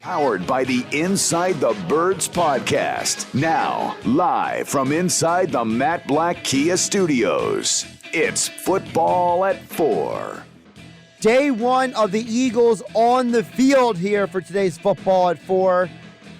Powered by the Inside the Birds podcast. Now, live from inside the Matt Black Kia Studios. It's Football at 4. Day one of the Eagles on the field here for today's Football at 4.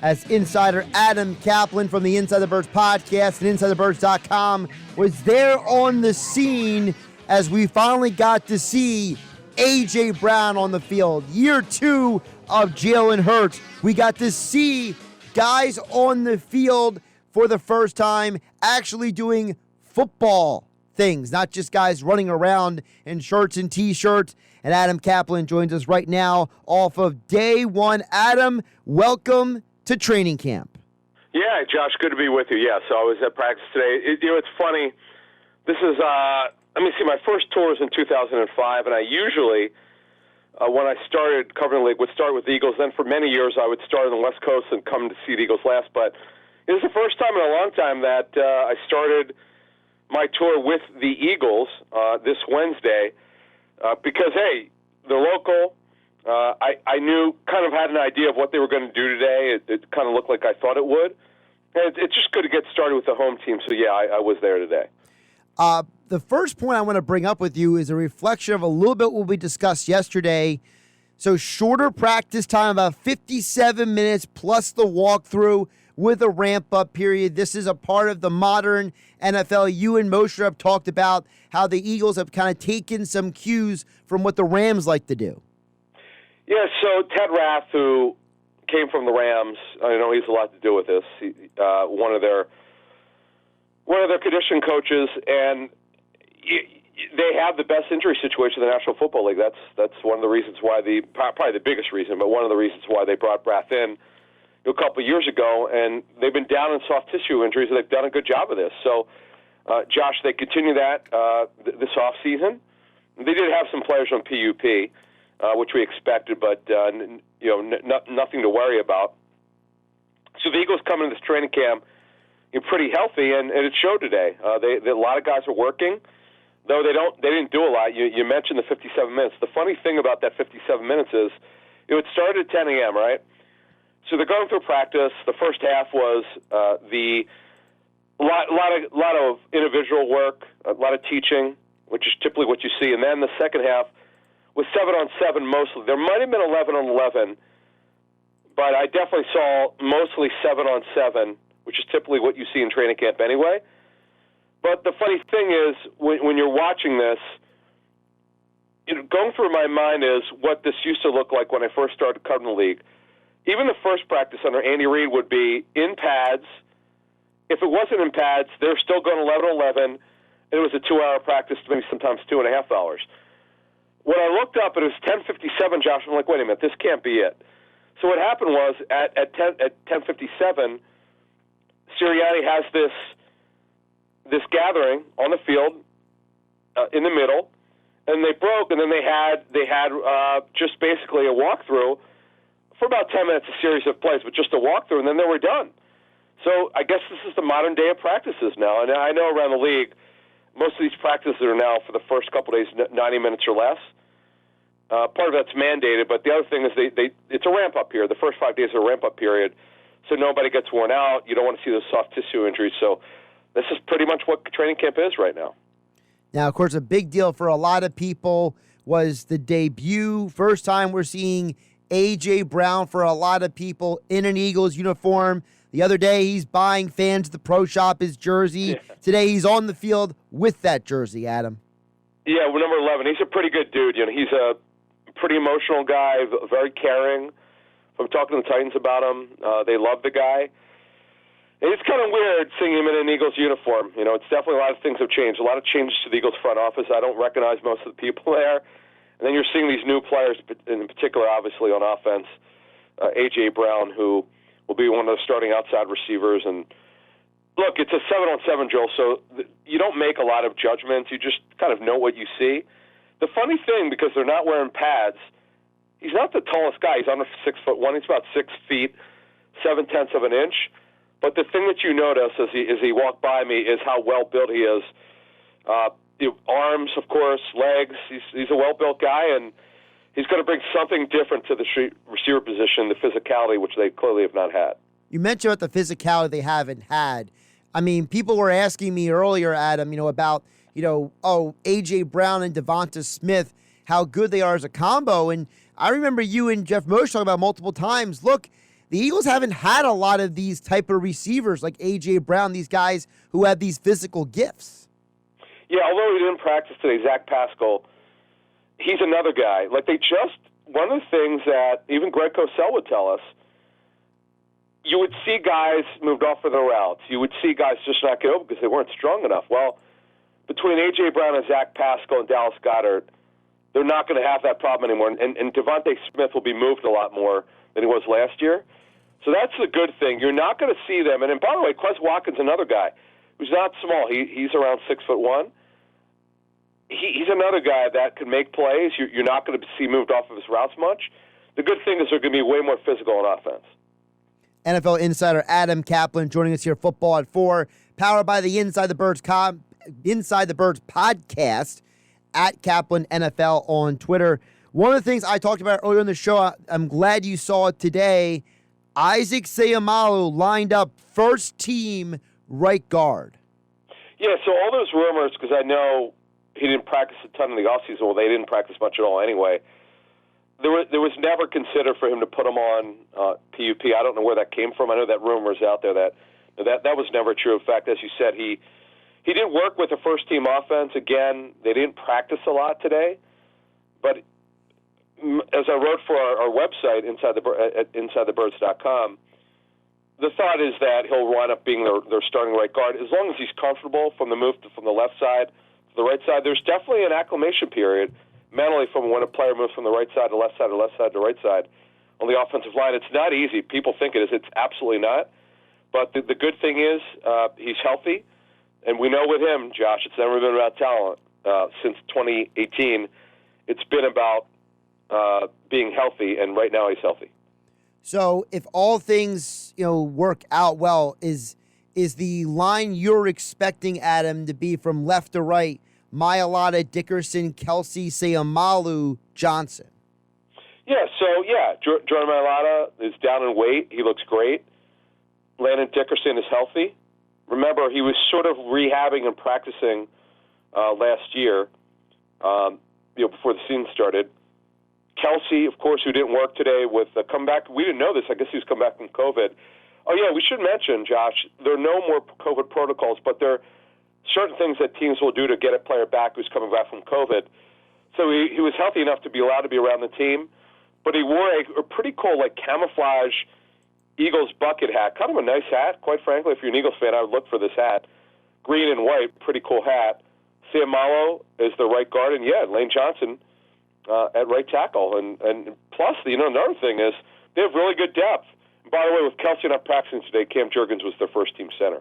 As insider Adam Kaplan from the Inside the Birds podcast and InsideTheBirds.com was there on the scene as we finally got to see A.J. Brown on the field. Year 2 of Jalen Hurts. We got to see guys on the field for the first time actually doing football things, not just guys running around in shirts and T-shirts. And Adam Kaplan joins us right now off of day one. Adam, welcome to training camp. Yeah, Josh, good to be with you. Yeah, so I was at practice today. It's funny. This is, my first tour was in 2005, and I usually, when I started covering the league, would start with the Eagles. Then for many years, I would start on the West Coast and come to see the Eagles last. But it was the first time in a long time that I started my tour with the Eagles this Wednesday because, hey, they're local. I knew, kind of had an idea of what they were going to do today. It kind of looked like I thought it would. And it's just good to get started with the home team. So, yeah, I was there today. The first point I want to bring up with you is a reflection of a little bit what we discussed yesterday. So shorter practice time, about 57 minutes plus the walkthrough with a ramp-up period. This is a part of the modern NFL. You and Mosher have talked about how the Eagles have kind of taken some cues from what the Rams like to do. Yeah, so Ted Rath, who came from the Rams, I know he has a lot to do with this. One of their condition coaches, and they have the best injury situation in the National Football League. That's one of the reasons why probably the biggest reason, but one of the reasons why they brought Rath in a couple of years ago, and they've been down in soft tissue injuries, and they've done a good job of this. So, Josh, they continue that this offseason. They did have some players on PUP, which we expected, but nothing to worry about. So the Eagles come into this training camp pretty healthy, and it showed today. A lot of guys are working, though they didn't do a lot. You mentioned the 57 minutes. The funny thing about that 57 minutes is it started at 10 a.m., right? So they're going through practice. The first half was a lot of individual work, a lot of teaching, which is typically what you see, and then the second half was 7-on-7 mostly. There might have been 11-on-11, but I definitely saw mostly 7-on-7, which is typically what you see in training camp anyway. But the funny thing is, when you're watching this, going through my mind is what this used to look like when I first started covering the league. Even the first practice under Andy Reid would be in pads. If it wasn't in pads, they're still going 11-on-11, and it was a 2-hour practice, maybe sometimes 2.5 hours. When I looked up, it was 10:57, Josh. I'm like, wait a minute, this can't be it. So what happened was at 10:57, Sirianni has this gathering on the field in the middle, and they broke, and then they had just basically a walkthrough for about 10 minutes, a series of plays, but just a walkthrough, and then they were done. So I guess this is the modern day of practices now, and I know around the league, most of these practices are now for the first couple of days 90 minutes or less. Part of that's mandated, but the other thing is it's a ramp-up period. The first 5 days are a ramp-up period, so nobody gets worn out. You don't want to see those soft tissue injuries. So this is pretty much what training camp is right now. Now, of course, a big deal for a lot of people was the debut. First time we're seeing A.J. Brown for a lot of people in an Eagles uniform. The other day, he's buying fans at the pro shop his jersey. Yeah. Today, he's on the field with that jersey, Adam. Yeah, well, number 11. He's a pretty good dude. He's a pretty emotional guy, very caring. I'm talking to the Titans about him. They love the guy. And it's kind of weird seeing him in an Eagles uniform. It's definitely a lot of things have changed. A lot of changes to the Eagles front office. I don't recognize most of the people there. And then you're seeing these new players, in particular, obviously, on offense. A.J. Brown, who will be one of the starting outside receivers. And look, it's a 7-on-7 drill, so you don't make a lot of judgments. You just kind of know what you see. The funny thing, because they're not wearing pads, he's not the tallest guy. He's under 6'1". He's about 6 feet, 7/10 of an inch. But the thing that you notice as he walked by me is how well built he is. Arms, of course, legs. He's a well built guy, and he's going to bring something different to the receiver position, the physicality, which they clearly have not had. You mentioned about the physicality they haven't had. I mean, people were asking me earlier, Adam, about, A.J. Brown and Devonta Smith, how good they are as a combo. And I remember you and Jeff Moshe talking about multiple times, look, the Eagles haven't had a lot of these type of receivers like A.J. Brown, these guys who have these physical gifts. Yeah, although he didn't practice today, Zach Pascal, he's another guy. Like one of the things that even Greg Cosell would tell us, you would see guys moved off for their routes. You would see guys just not get open because they weren't strong enough. Well, between A.J. Brown and Zach Pascal and Dallas Goedert, they're not going to have that problem anymore. And Devonta Smith will be moved a lot more than he was last year. So that's the good thing. You're not going to see them. And by the way, Quez Watkins, another guy who's not small. He's around 6'1". He's another guy that can make plays. You're not going to see moved off of his routes much. The good thing is they're going to be way more physical on offense. NFL insider Adam Kaplan joining us here, Football at 4, powered by the Inside the Birds podcast at Kaplan NFL on Twitter. One of the things I talked about earlier in the show, I'm glad you saw it today. Isaac Seumalo lined up first team right guard. Yeah, so all those rumors, because I know he didn't practice a ton in the offseason. Well, they didn't practice much at all anyway. There was never considered for him to put him on PUP. I don't know where that came from. I know that rumor is out there that was never true. In fact, as you said, he didn't work with the first-team offense. Again, they didn't practice a lot today. But as I wrote for our website, at InsideTheBirds.com, the thought is that he'll wind up being their starting right guard as long as he's comfortable from the move from the left side to the right side. There's definitely an acclimation period mentally from when a player moves from the right side to left side to left side to right side on the offensive line. It's not easy. People think it is. It's absolutely not. But the good thing is he's healthy. And we know with him, Josh, it's never been about talent. Since 2018, it's been about being healthy, and right now he's healthy. So if all things work out well, is the line you're expecting, Adam, to be from left to right, Mailata, Dickerson, Kelsey, Seumalo, Johnson? Jordan Mailata is down in weight. He looks great. Landon Dickerson is healthy. Remember, he was sort of rehabbing and practicing last year, before the season started. Kelsey, of course, who didn't work today with the comeback. We didn't know this. I guess he was coming back from COVID. Oh, yeah, we should mention, Josh, there are no more COVID protocols, but there are certain things that teams will do to get a player back who's coming back from COVID. So he was healthy enough to be allowed to be around the team, but he wore a pretty cool, camouflage Eagles bucket hat. Kind of a nice hat, quite frankly. If you're an Eagles fan, I would look for this hat. Green and white, pretty cool hat. Seumalo is the right guard, and Lane Johnson at right tackle. And plus, another thing is they have really good depth. And by the way, with Kelsey not practicing today, Cam Jurgens was their first-team center.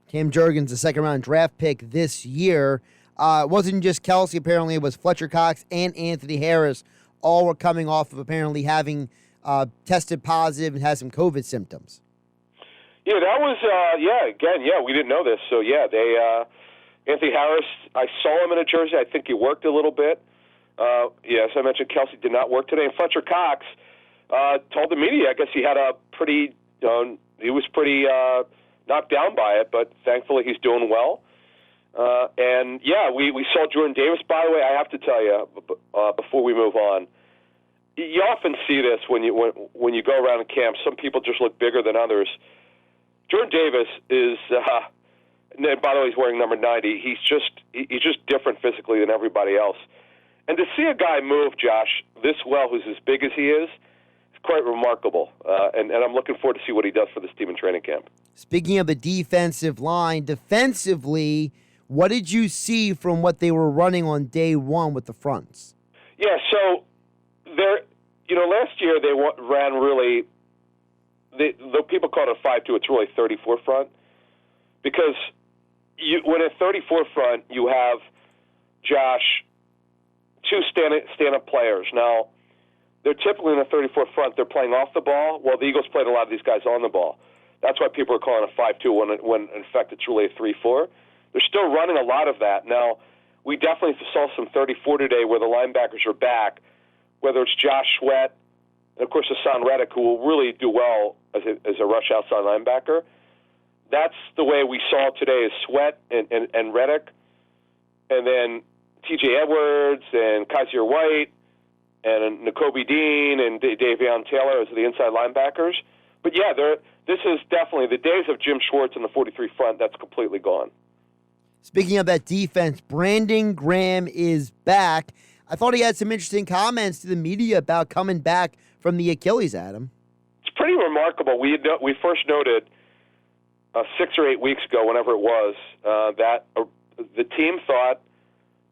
Cam Jurgens, the second-round draft pick this year. It wasn't just Kelsey, apparently. It was Fletcher Cox and Anthony Harris. All were coming off of apparently having tested positive and had some COVID symptoms. Yeah, that was, we didn't know this. So, Anthony Harris, I saw him in a jersey. I think he worked a little bit. As I mentioned, Kelsey did not work today. And Fletcher Cox told the media, I guess he had a pretty, he was pretty knocked down by it, but thankfully he's doing well. We saw Jordan Davis. By the way, I have to tell you, before we move on, you often see this when you go around in camp. Some people just look bigger than others. Jordan Davis is, by the way, he's wearing number 90. He's just different physically than everybody else. And to see a guy move, Josh, this well, who's as big as he is quite remarkable. And I'm looking forward to see what he does for this team in training camp. Speaking of the defensive line, defensively, what did you see from what they were running on day one with the fronts? Yeah, so last year they ran really, though people call it a 5-2, it's really 34 front. Because when a 34 front, you have, Josh, two stand-up players. Now, they're typically in a 34 front. They're playing off the ball. Well, the Eagles played a lot of these guys on the ball. That's why people are calling it a 5-2 when in fact it's really a 3-4. They're still running a lot of that. Now, we definitely saw some 34 today where the linebackers are back, whether it's Josh Sweat, and of course Hassan Reddick, who will really do well as a rush outside linebacker. That's the way we saw today is Sweat and Reddick, and then T.J. Edwards and Kaiser White and Nakobe Dean and Davion Taylor as the inside linebackers. But yeah, this is definitely the days of Jim Schwartz in the 43 front. That's completely gone. Speaking of that defense, Brandon Graham is back. I thought he had some interesting comments to the media about coming back from the Achilles, Adam. It's pretty remarkable. We first noted 6 or 8 weeks ago, whenever it was, that the team thought,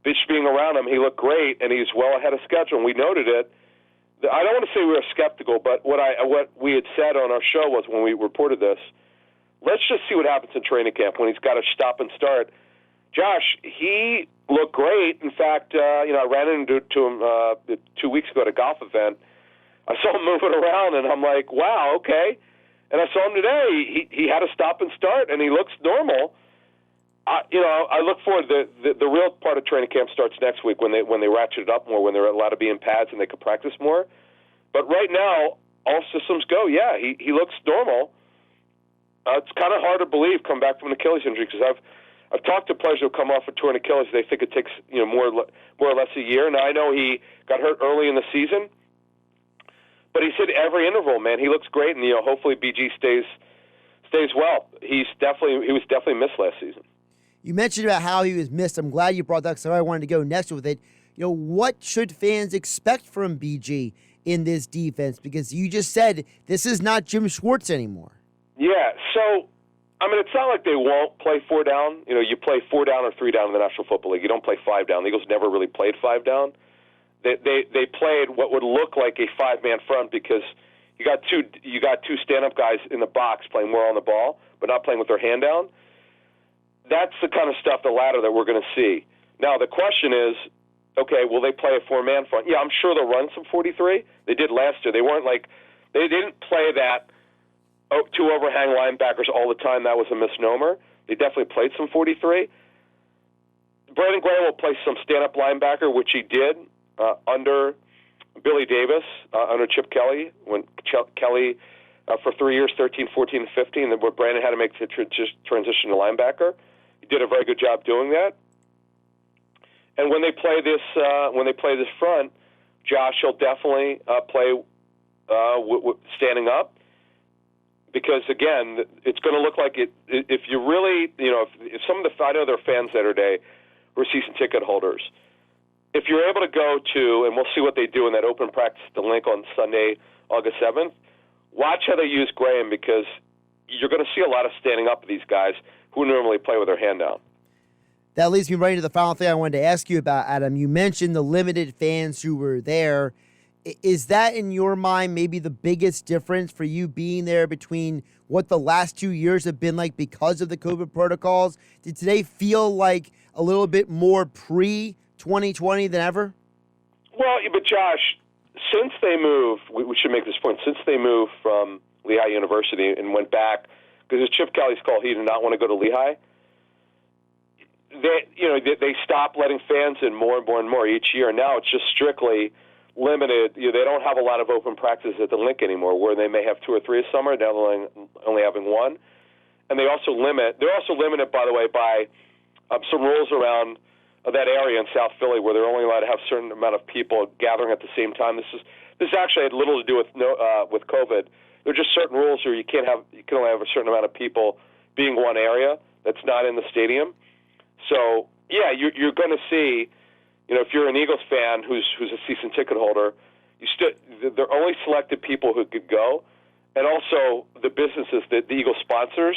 just being around him, he looked great, and he's well ahead of schedule. And we noted it. I don't want to say we were skeptical, but what we had said on our show was when we reported this, let's just see what happens in training camp when he's got to stop and start. Josh, he looked great. In fact, I ran into him 2 weeks ago at a golf event. I saw him moving around, and I'm like, wow, okay. And I saw him today. He had to stop and start, and he looks normal. I look forward to the real part of training camp starts next week when they ratchet it up more, when they're allowed to be in pads and they can practice more. But right now, all systems go. Yeah, he looks normal. It's kind of hard to believe come back from an Achilles injury because I've talked to players who come off a torn Achilles. They think it takes more or less a year. Now I know he got hurt early in the season, but he said every interval, man, he looks great, and hopefully BG stays well. He was definitely missed last season. You mentioned about how he was missed. I'm glad you brought that because I wanted to go next with it. What should fans expect from BG in this defense? Because you just said this is not Jim Schwartz anymore. Yeah, so, it's not like they won't play 4 down. You play 4 down or 3 down in the National Football League. You don't play 5 down. The Eagles never really played 5 down. They played what would look like a 5-man front because you got two stand-up guys in the box playing more on the ball, but not playing with their hand down. That's the kind of stuff, the ladder that we're going to see. Now, the question is, okay, will they play a 4-man front? Yeah, I'm sure they'll run some 43. They did last year. They didn't play that 2 overhang linebackers all the time. That was a misnomer. They definitely played some 43. Brandon Graham will play some stand-up linebacker, which he did under Billy Davis, under Chip Kelly, when Kelly, for 3 years, 13, 14, and 15, where Brandon had to make the transition to linebacker. He did a very good job doing that. And when they play this front, Josh will definitely play standing up because again, it's going to look like it. If you really, if some of I know there are fans that are today who are season ticket holders. If you're able to go to, and we'll see what they do in that open practice at the Link on Sunday, August 7th. Watch how they use Graham because you're going to see a lot of standing up of these guys who normally play with their hand down. That leads me right into the final thing I wanted to ask you about, Adam. You mentioned the limited fans who were there. Is that, in your mind, maybe the biggest difference for you being there between what the last 2 years have been like because of the COVID protocols? Did today feel like a little bit more pre-2020 than ever? Well, but Josh, since they moved, we should make this point, since they moved from Lehigh University and went back, because it's Chip Kelly's call, he did not want to go to Lehigh, they stopped letting fans in more and more and more each year. Now it's just strictly limited. They don't have a lot of open practices at the Link anymore, where they may have 2 or 3 a summer. Now they're only having 1. And they're also limited, by the way, by some rules around that area in South Philly where they're only allowed to have a certain amount of people gathering at the same time. This actually had little to do with COVID. There are just certain rules where you can only have a certain amount of people being one area that's not in the stadium. So yeah, you're going to see, if you're an Eagles fan who's a season ticket holder, there are only selected people who could go, and also the businesses that the Eagles sponsors.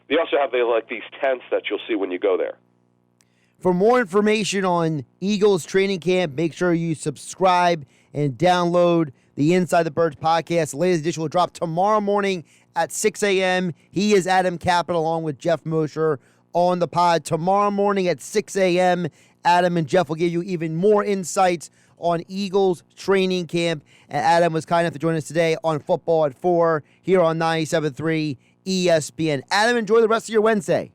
They also have these tents that you'll see when you go there. For more information on Eagles training camp, make sure you subscribe and download the Inside the Birds podcast. The latest edition will drop tomorrow morning at 6 a.m. He is Adam Kaplan along with Jeff Mosher on the pod. Tomorrow morning at 6 a.m., Adam and Jeff will give you even more insights on Eagles training camp. And Adam was kind enough to join us today on Football at 4 here on 97.3 ESPN. Adam, enjoy the rest of your Wednesday.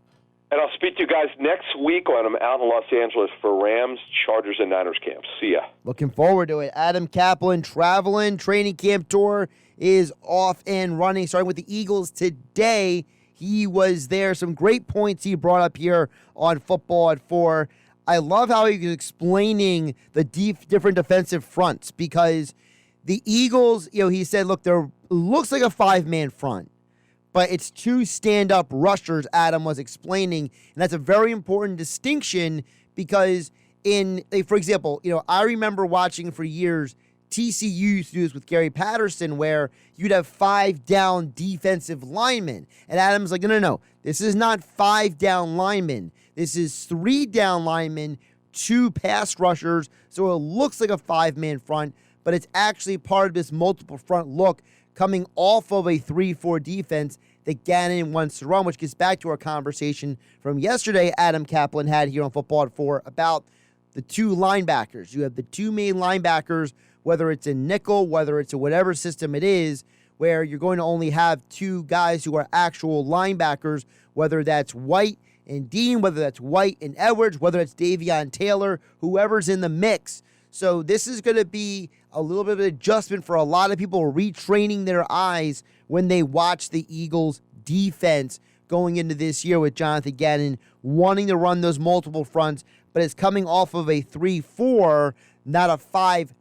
And I'll speak to you guys next week when I'm out in Los Angeles for Rams, Chargers, and Niners camps. See ya. Looking forward to it. Adam Kaplan traveling. Training camp tour is off and running, starting with the Eagles today. He was there. Some great points he brought up here on Football at 4. I love how he was explaining the different defensive fronts, because the Eagles, he said, look, there looks like a 5-man front, but it's 2 stand-up rushers, Adam was explaining, and that's a very important distinction because for example, I remember watching for years, TCU used to do this with Gary Patterson, where you'd have 5 down defensive linemen, and Adam's like, no, this is not 5 down linemen. This is 3 down linemen, 2 pass rushers, so it looks like a 5-man front, but it's actually part of this multiple front look coming off of a 3-4 defense that Gannon wants to run, which gets back to our conversation from yesterday Adam Kaplan had here on Football at 4 about the 2 linebackers. You have the 2 main linebackers, whether it's a nickel, whether it's a whatever system it is, where you're going to only have 2 guys who are actual linebackers, whether that's White and Dean, whether that's White and Edwards, whether it's Davion Taylor, whoever's in the mix. So this is going to be a little bit of an adjustment for a lot of people retraining their eyes when they watch the Eagles' defense going into this year with Jonathan Gannon wanting to run those multiple fronts, but it's coming off of a 3-4, not a 5-2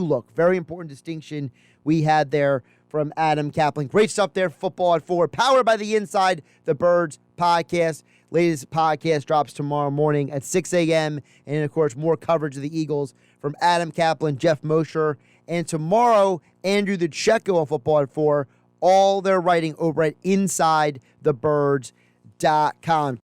look. Very important distinction we had there from Adam Kaplan. Great stuff there, Football at 4, powered by the Inside the Birds podcast. Latest podcast drops tomorrow morning at 6 a.m. And, of course, more coverage of the Eagles from Adam Kaplan, Jeff Mosher, and tomorrow, Andrew the Checo on Football at 4. All their writing over at InsideTheBirds.com.